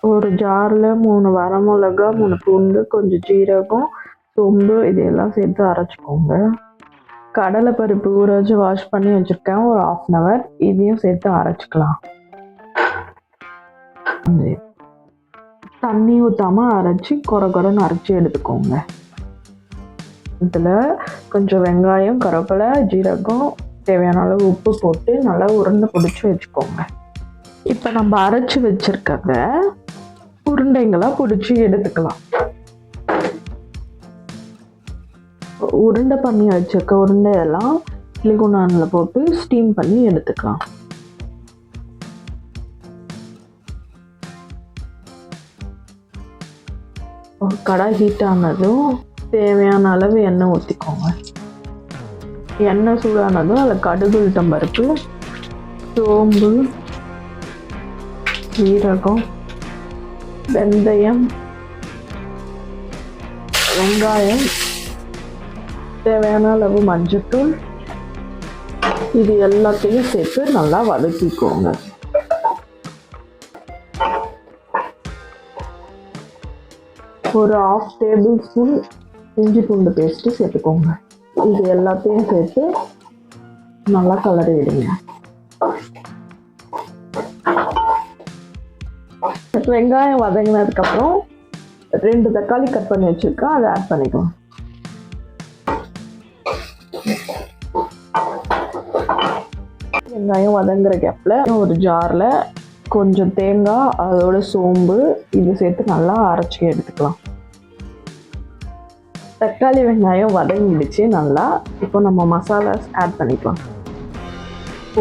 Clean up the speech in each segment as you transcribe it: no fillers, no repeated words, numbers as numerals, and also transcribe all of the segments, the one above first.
ஒரு ஜாரில் 3 வரமிளகா, 3 பூண்டு, கொஞ்சம் ஜீரகம், சோம்பு இதெல்லாம் சேர்த்து அரைச்சிக்கோங்க. கடலைப்பருப்பு ஊற வச்சு வாஷ் பண்ணி வச்சுருக்கேன் ஒரு 1/2 hour. இதையும் சேர்த்து அரைச்சிக்கலாம். தண்ணி ஊற்றாமல் அரைச்சி கொரன்னு அரைச்சி எடுத்துக்கோங்க. இதில் கொஞ்சம் வெங்காயம், கருவேப்பிலை, ஜீரகம், தேவையான அளவு உப்பு போட்டு நல்லா உருண்டை பிடிச்சி வச்சுக்கோங்க. இப்போ நம்ம அரைச்சி வச்சுருக்கத உருண்டைங்களாக பிடிச்சி எடுத்துக்கலாம். உருண்டை பண்ணி வச்சுருக்க உருண்டையெல்லாம் இட்லிகுண்டானில் போட்டு ஸ்டீம் பண்ணி எடுத்துக்கலாம். ஒரு கடாய் ஹீட் ஆனதும் தேவையான அளவு எண்ணெய் ஊற்றிக்கோங்க. எண்ணெய் சூடானதும் அதில் கடுகு, உளுத்தம் பருப்பு, சோம்பு, ஜீரகம், வெந்தயம், வெங்காயம், தேவையான அளவு மஞ்சள்தூள் இது எல்லாத்தையும் சேர்த்து நல்லா வதக்கிக்கோங்க. ஒரு 1/2 டேபிள்ஸ்பூன் இஞ்சி பூண்டு பேஸ்ட்டு சேர்த்துக்கோங்க. இது எல்லாத்தையும் சேர்த்து நல்லா கலரி விடுங்க. வெங்காயம் வதங்கினதுக்கப்புறம் 2 தக்காளி கட் பண்ணி வச்சுருக்கேன், அதை ஆட் பண்ணிக்கலாம். வெங்காயம் வதங்குற கேப்பில் ஒரு ஜாரில் கொஞ்சம் தேங்காய், அதோட சோம்பு இது சேர்த்து நல்லா அரைச்சி எடுத்துக்கலாம். தக்காளி வெங்காயம் வதங்கிடுச்சு நல்லா. இப்போ நம்ம மசாலாஸ் ஆட் பண்ணிக்கலாம்.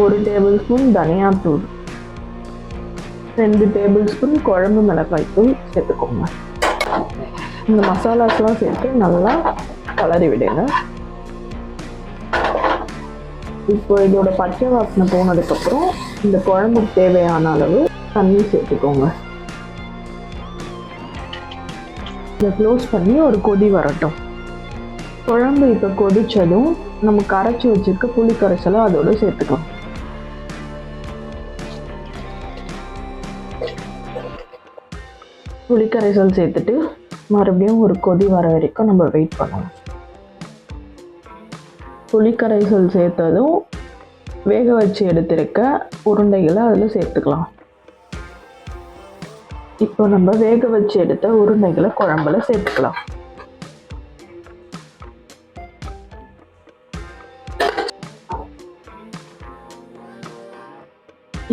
1 டேபிள்ஸ்பூன் தனியாத்தூள், 2 டேபிள்ஸ்பூன் குழம்பு மிளகாய்த்தூள் சேர்த்துக்கோங்க. இந்த மசாலாஸ்லாம் சேர்த்து நல்லா கலரி விடுங்க. இப்போ இதோட பச்சை வாசனை போனதுக்கப்புறம் இந்த குழம்புக்கு தேவையான அளவு தண்ணி சேர்த்துக்கோங்க. இதை க்ளோஸ் பண்ணி ஒரு கொதி வரட்டும். குழம்பு இப்போ கொதிச்சதும் நம்ம கரைச்சி வச்சிருக்க புளி கரைசலை அதோட சேர்த்துக்கலாம். புளி கரைசல் சேர்த்துட்டு மறுபடியும் ஒரு கொதி வர வரைக்கும் நம்ம வெயிட் பண்ணலாம். புளிக்கரைசல் சேர்த்ததும் வேக வச்சு எடுத்திருக்க உருண்டைகளை அதில் சேர்த்துக்கலாம். இப்போ நம்ம வேக வச்சு எடுத்த உருண்டைகளை குழம்புல சேர்த்துக்கலாம்.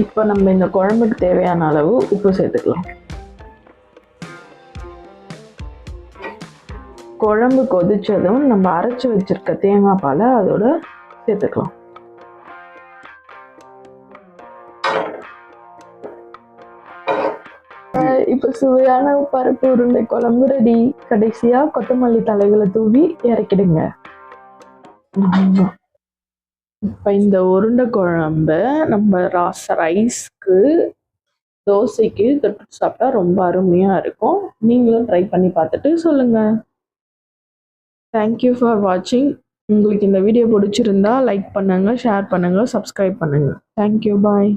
இப்போ நம்ம இந்த குழம்புக்கு தேவையான அளவு உப்பு சேர்த்துக்கலாம். குழம்பு கொதிச்சதும் நம்ம அரைச்சி வச்சிருக்க தேங்காய் பாலை அதோட சேர்த்துக்கலாம். இப்போ சுவையான பருப்பு உருண்டை குழம்பு ரெடி. கடைசியா கொத்தமல்லி தலைகளை தூவி இறக்கிடுங்க. இப்போ இந்த உருண்டை குழம்ப நம்ம ரைஸ்க்கு, தோசைக்கு தொட்டு சாப்பிட்டா ரொம்ப அருமையா இருக்கும். நீங்களும் ட்ரை பண்ணி பார்த்துட்டு சொல்லுங்க. தேங்க்யூ ஃபார் வாட்சிங். உங்களுக்கு இந்த வீடியோ பிடிச்சிருந்தா லைக் பண்ணுங்கள், ஷேர் பண்ணுங்கள், சப்ஸ்கிரைப் பண்ணுங்கள். தேங்க்யூ, பாய்.